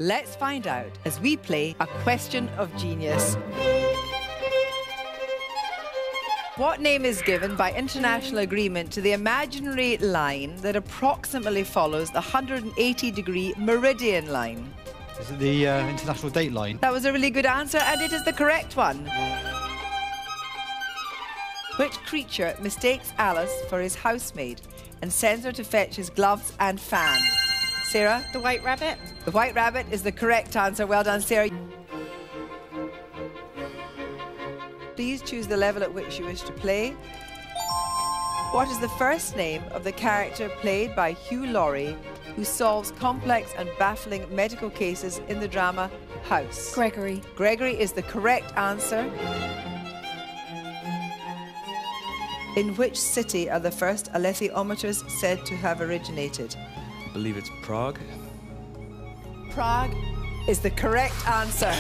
Let's find out as we play A Question of Genius. What name is given by international agreement to the imaginary line that approximately follows the 180-degree meridian line? Is it the international date line? That was a really good answer, and it is the correct one. Which creature mistakes Alice for his housemaid and sends her to fetch his gloves and fan? Sarah? The white rabbit. The white rabbit is the correct answer. Well done, Sarah. Please choose the level at which you wish to play. What is the first name of the character played by Hugh Laurie, who solves complex and baffling medical cases in the drama House? Gregory. Gregory is the correct answer. In which city are the first alethiometers said to have originated? I believe it's Prague. Prague is the correct answer.